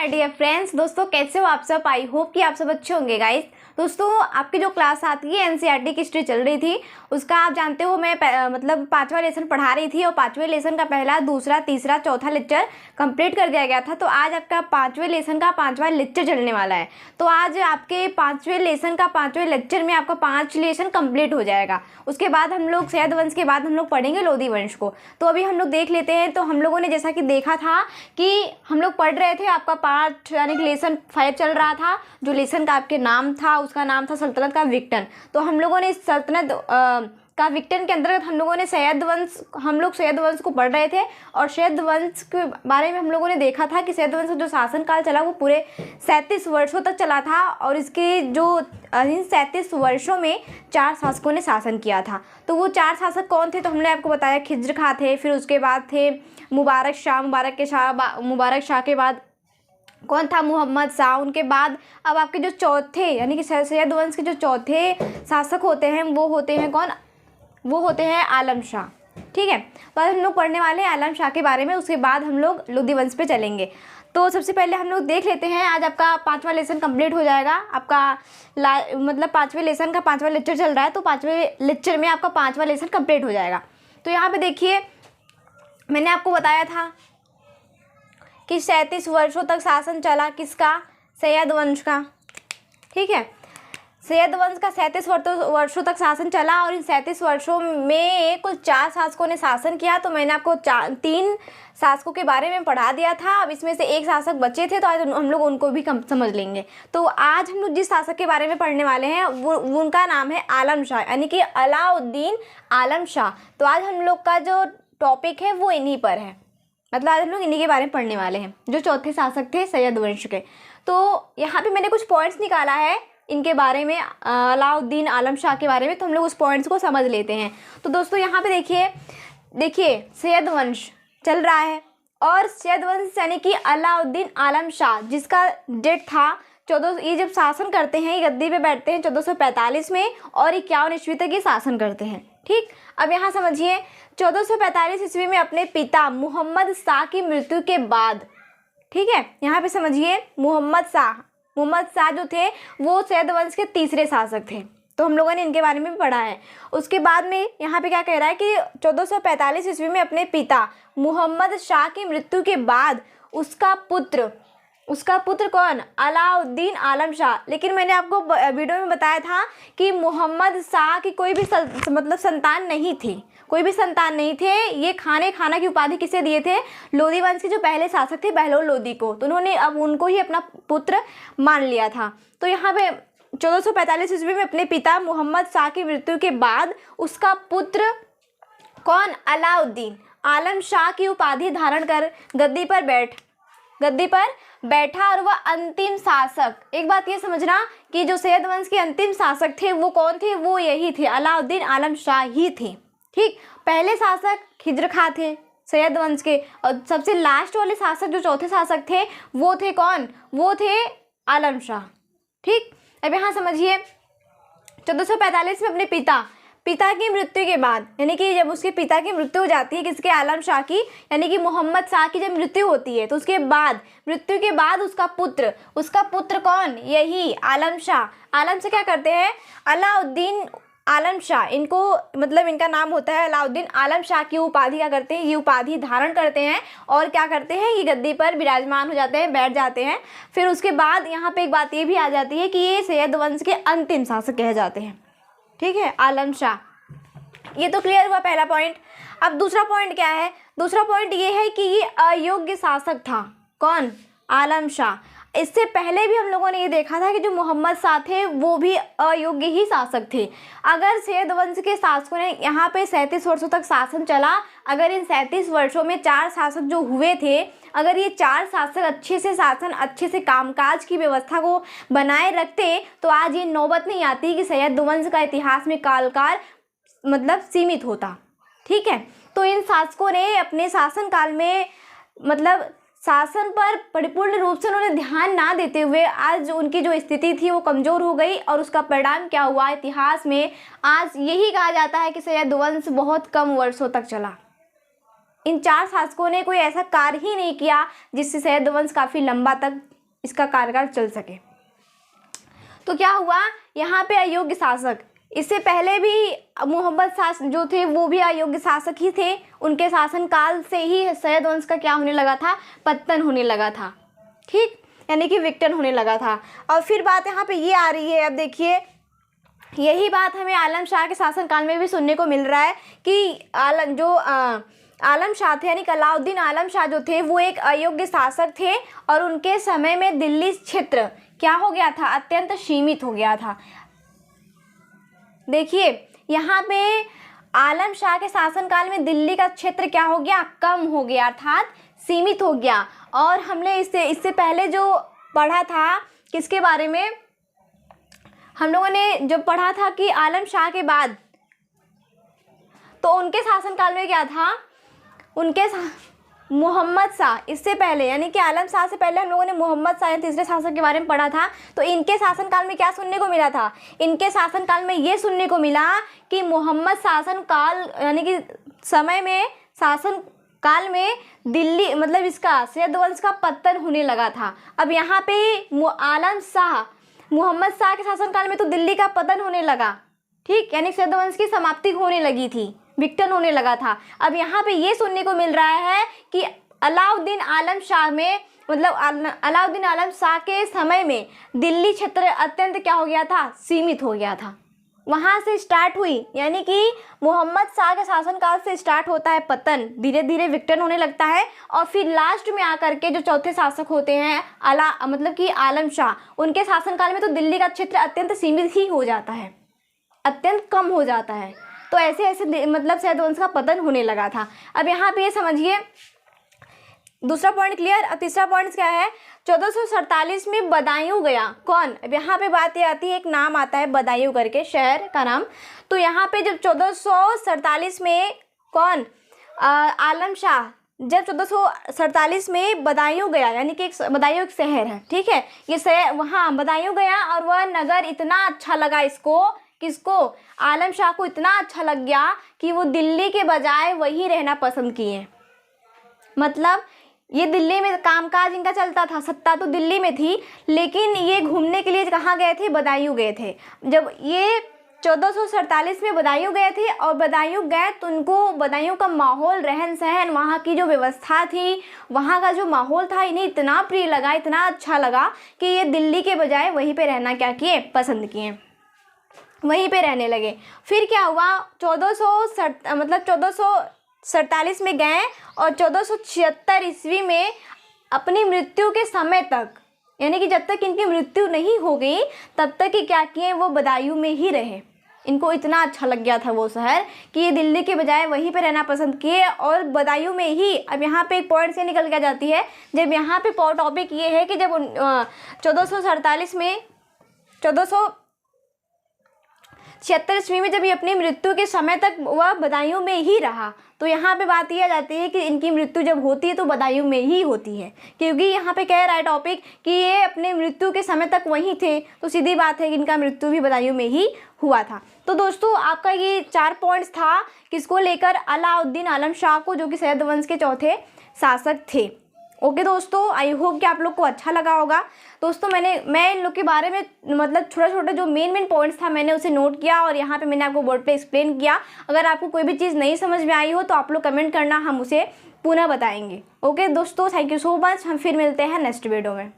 My dear friends. दोस्तों कैसे हो आप सब। आई होप कि आप सब अच्छे होंगे गाइस। दोस्तों आपकी जो क्लास आती है एनसीईआरटी की हिस्ट्री चल रही थी, उसका आप जानते हो मैं मतलब 5वां लेसन पढ़ा रही थी और 5वें लेसन का पहला, दूसरा, तीसरा, चौथा लेक्चर कंप्लीट कर दिया गया था। तो आज आपका 5वें लेसन का 5वां लेक्चर चलने वाला है। तो आज आपके 5वें लेसन का 5वें लेक्चर में आपका 5 लेसन कंप्लीट हो जाएगा। उसके बाद हम लोग सैयद वंश के बाद हम लोग पढ़ेंगे लोधी वंश को। तो अभी हम लोग देख लेते हैं। तो हम लोगों ने जैसा कि देखा था कि हम लोग पढ़ रहे थे, आपका पार्ट यानी कि लेसन 5 चल रहा था। जो लेसन का आपके नाम था उसका नाम था सल्तनत का विघटन। तो हम लोगों ने सल्तनत का विघटन के अंतर्गत हम लोगों ने सैयद वंश को पढ़ रहे थे। और सैयद वंश के बारे में हम लोगों ने देखा था कि सैयद वंश का जो शासनकाल चला वो पूरे 37 वर्षों तक चला था। और इसके जो इन 37 वर्षों में 4 शासकों ने शासन किया था। तो वो 4 शासक कौन थे? तो हमने आपको बताया खिज्र खां थे, फिर उसके बाद थे मुबारक शाह के बाद कौन था? मोहम्मद शाह। उनके बाद अब आपके जो चौथे यानी कि सैयद वंश के जो चौथे शासक होते हैं वो होते हैं कौन? वो होते हैं आलम शाह। ठीक है, तो आज हम लोग पढ़ने वाले हैं आलम शाह के बारे में। उसके बाद हम लोग लोधी वंश पे चलेंगे। तो सबसे पहले हम लोग देख लेते हैं। आज आपका 5वां लेसन कंप्लीट हो जाएगा। आपका मतलब 5वें लेसन का 5वां लेक्चर चल रहा है। तो 5वें लेक्चर में आपका 5वां लेसन कंप्लीट हो जाएगा। तो यहाँ पे देखिए, मैंने आपको बताया था कि 37 वर्षों तक शासन चला किसका? सैयद वंश का। ठीक है, सैयद वंश का 37 वर्षों तक शासन चला। और इन 37 वर्षों में कुल 4 शासकों ने शासन किया। तो मैंने आपको 3 शासकों के बारे में पढ़ा दिया था। अब इसमें से एक शासक बचे थे, तो आज हम लोग उनको भी समझ लेंगे। तो आज हम लोग जिस शासक के बारे में पढ़ने वाले हैं वो उनका नाम है आलम शाह, यानी कि अलाउद्दीन आलम शाह। तो आज हम लोग का जो टॉपिक है वो इन्हीं पर है, मतलब आज हम लोग इन्हीं के बारे में पढ़ने वाले हैं, जो चौथे शासक थे सैयद वंश के। तो यहाँ पे मैंने कुछ पॉइंट्स निकाला है इनके बारे में, अलाउद्दीन आलम शाह के बारे में। तो हम लोग उस पॉइंट्स को समझ लेते हैं। तो दोस्तों यहाँ पे देखिए सैयद वंश चल रहा है। और सैयद वंश यानी कि अलाउद्दीन आलम शाह, जिसका डेट था 14, ये जब शासन करते हैं, ये गद्दी पे बैठते हैं 1445 में और 51 ईस्वी तक ये शासन करते हैं। ठीक, अब यहाँ समझिए 1445 ईस्वी में अपने पिता मोहम्मद शाह की मृत्यु के बाद, ठीक है, यहाँ पे समझिए मोहम्मद शाह जो थे वो सैयद वंश के तीसरे शासक थे। तो हम लोगों ने इनके बारे में भी पढ़ा है। उसके बाद में यहाँ पे क्या कह रहा है कि 1445 ईस्वी में अपने पिता मोहम्मद शाह की मृत्यु के बाद उसका पुत्र कौन? अलाउद्दीन आलम शाह। लेकिन मैंने आपको वीडियो में बताया था कि मोहम्मद शाह की कोई भी मतलब संतान नहीं थी, कोई भी संतान नहीं थे। ये खाना की उपाधि किसे दिए थे? लोधी वंश के जो पहले शासक थे बहलोल लोधी को। तो उन्होंने अब उनको ही अपना पुत्र मान लिया था। तो यहाँ पे 1445 ईस्वी में अपने पिता मोहम्मद शाह की मृत्यु के बाद उसका पुत्र कौन? अलाउद्दीन आलम शाह की उपाधि धारण कर गद्दी पर बैठा और वह अंतिम शासक। एक बात ये समझना कि जो सैयद वंश के अंतिम शासक थे वो कौन थे? वो यही थे, अलाउद्दीन आलम शाह ही थे। ठीक, पहले शासक खिज्र खां थे सैयद वंश के, और सबसे लास्ट वाले शासक जो चौथे शासक थे वो थे कौन? वो थे आलम शाह। ठीक, अब यहाँ समझिए 1445 में अपने पिता की मृत्यु के बाद, यानी कि जब उसके पिता की मृत्यु हो जाती है किसके? आलम शाह की, यानी कि मोहम्मद शाह की जब मृत्यु होती है तो उसके बाद मृत्यु के बाद उसका पुत्र कौन? यही आलम शाह। आलम से क्या करते हैं? अलाउद्दीन आलम शाह, इनको मतलब इनका नाम होता है अलाउद्दीन आलम शाह की उपाधि क्या करते हैं? ये उपाधि धारण करते हैं और क्या करते हैं? ये गद्दी पर विराजमान हो जाते हैं, बैठ जाते हैं। फिर उसके बाद यहाँ पे एक बात ये भी आ जाती है कि ये सैयद वंश के अंतिम शासक कहे जाते हैं। ठीक है, आलम शाह। ये तो क्लियर हुआ पहला पॉइंट। अब दूसरा पॉइंट क्या है? दूसरा पॉइंट ये है कि ये अयोग्य शासक था। कौन? आलम शाह। इससे पहले भी हम लोगों ने ये देखा था कि जो मोहम्मद शाह थे वो भी अयोग्य ही शासक थे। अगर सैयद वंश के शासकों ने यहाँ पे 37 वर्षों तक शासन चला, अगर इन 37 वर्षों में 4 शासक जो हुए थे, अगर ये 4 शासक अच्छे से कामकाज की व्यवस्था को बनाए रखते तो आज ये नौबत नहीं आती कि सैयद वंश का इतिहास में कालकार मतलब सीमित होता। ठीक है, तो इन शासकों ने अपने शासनकाल में मतलब शासन पर परिपूर्ण रूप से उन्होंने ध्यान ना देते हुए आज उनकी जो स्थिति थी वो कमज़ोर हो गई। और उसका परिणाम क्या हुआ? इतिहास में आज यही कहा जाता है कि सैयद वंश बहुत कम वर्षों तक चला। इन 4 शासकों ने कोई ऐसा कार्य ही नहीं किया जिससे सैयद वंश काफ़ी लंबा तक इसका कार्यकाल चल सके। तो क्या हुआ यहाँ पे अयोग्य शासक, इससे पहले भी मोहम्मद शाह जो थे वो भी अयोग्य शासक ही थे, उनके शासनकाल से ही सैयद वंश का क्या होने लगा था, पतन होने लगा था, ठीक, यानी कि विघटन होने लगा था। और फिर बात यहाँ पे ये आ रही है, अब देखिए यही बात हमें आलम शाह के शासनकाल में भी सुनने को मिल रहा है कि आलम शाह थे, यानी कि अलाउद्दीन आलम शाह जो थे वो एक अयोग्य शासक थे और उनके समय में दिल्ली क्षेत्र क्या हो गया था, अत्यंत सीमित हो गया था। देखिए यहाँ पे आलम शाह के शासनकाल में दिल्ली का क्षेत्र क्या हो गया, कम हो गया, अर्थात सीमित हो गया। और हमने इससे पहले जो पढ़ा था किसके बारे में, हम लोगों ने जब पढ़ा था कि आलम शाह के बाद तो उनके शासनकाल में क्या था, मोहम्मद शाह, इससे पहले यानी कि आलम शाह से पहले हम लोगों ने मोहम्मद शाह तीसरे शासक के बारे में पढ़ा था। तो इनके शासनकाल में क्या सुनने को मिला था, इनके शासनकाल में ये सुनने को मिला कि मोहम्मद शासनकाल यानी कि समय में शासनकाल में दिल्ली मतलब इसका सैयद वंश का पतन होने लगा था। अब यहाँ पे आलम शाह मोहम्मद शाह के शासनकाल में तो दिल्ली का पतन होने लगा, ठीक, यानी सैयद वंश की समाप्ति होने लगी थी, विघटन होने लगा था। अब यहाँ पे ये सुनने को मिल रहा है कि अलाउद्दीन आलम शाह में मतलब अलाउद्दीन आलम शाह के समय में दिल्ली क्षेत्र अत्यंत क्या हो गया था, सीमित हो गया था। वहाँ से स्टार्ट हुई, यानी कि मोहम्मद शाह के शासनकाल से स्टार्ट होता है पतन, धीरे धीरे विघटन होने लगता है और फिर लास्ट में आकर के जो चौथे शासक होते हैं मतलब कि आलम शाह, उनके शासनकाल में तो दिल्ली का क्षेत्र अत्यंत सीमित ही हो जाता है, अत्यंत कम हो जाता है। तो ऐसे ऐसे मतलब सैयद वंश का पतन होने लगा था। अब यहाँ पे ये समझिए, दूसरा पॉइंट क्लियर। अब तीसरा पॉइंट क्या है, 1447 में बदायूं गया, कौन, अब यहाँ पे बात ये आती है, एक नाम आता है बदायूं करके शहर का नाम। तो यहाँ पे जब 1447 में कौन, आलम शाह जब 1447 में बदायूं गया, यानी कि बदायूं एक शहर है, ठीक है, ये शहर वहाँ बदायूं गया और वह नगर इतना अच्छा लगा इसको, किसको, आलम शाह को इतना अच्छा लग गया कि वो दिल्ली के बजाय वहीं रहना पसंद किए। मतलब ये दिल्ली में कामकाज इनका चलता था, सत्ता तो दिल्ली में थी, लेकिन ये घूमने के लिए कहाँ गए थे, बदायूं गए थे। जब ये 1447 में बदायूं गए थे और बदायूं गए तो उनको बदायूं का माहौल, रहन सहन, वहाँ की जो व्यवस्था थी, वहाँ का जो माहौल था, इन्हें इतना प्रिय लगा, इतना अच्छा लगा कि ये दिल्ली के बजाय वहीं पे रहना क्या किए, पसंद किए, वहीं पे रहने लगे। फिर क्या हुआ, 1447 में गए और 1476 ईस्वी में अपनी मृत्यु के समय तक, यानी कि जब तक इनकी मृत्यु नहीं हो गई तब तक ही क्या किए, वो बदायूं में ही रहे। इनको इतना अच्छा लग गया था वो शहर कि ये दिल्ली के बजाय वहीं पे रहना पसंद किए और बदायूं में ही। अब यहाँ पे एक पॉइंट से निकल के जाती है, जब यहाँ पे टॉपिक ये है कि जब 1447 में 1476 ईस्वी में जब ये अपनी मृत्यु के समय तक वह बदायूं में ही रहा, तो यहाँ पे बात ये आ जाती है कि इनकी मृत्यु जब होती है तो बदायूं में ही होती है, क्योंकि यहाँ पे कह रहा है टॉपिक कि ये अपने मृत्यु के समय तक वहीं थे, तो सीधी बात है कि इनका मृत्यु भी बदायूं में ही हुआ था। तो दोस्तों आपका ये 4 पॉइंट्स था, किसको लेकर, अलाउद्दीन आलम शाह को, जो कि सैयद वंश के चौथे शासक थे। ओके दोस्तों, आई होप कि आप लोग को अच्छा लगा होगा। दोस्तों मैं इन लोग के बारे में मतलब छोटे जो मेन पॉइंट्स था मैंने उसे नोट किया और यहाँ पे मैंने आपको बोर्ड पे एक्सप्लेन किया। अगर आपको कोई भी चीज़ नहीं समझ में आई हो तो आप लोग कमेंट करना, हम उसे पुनः बताएंगे। ओके दोस्तों, थैंक यू सो मच। हम फिर मिलते हैं नेक्स्ट वीडियो में।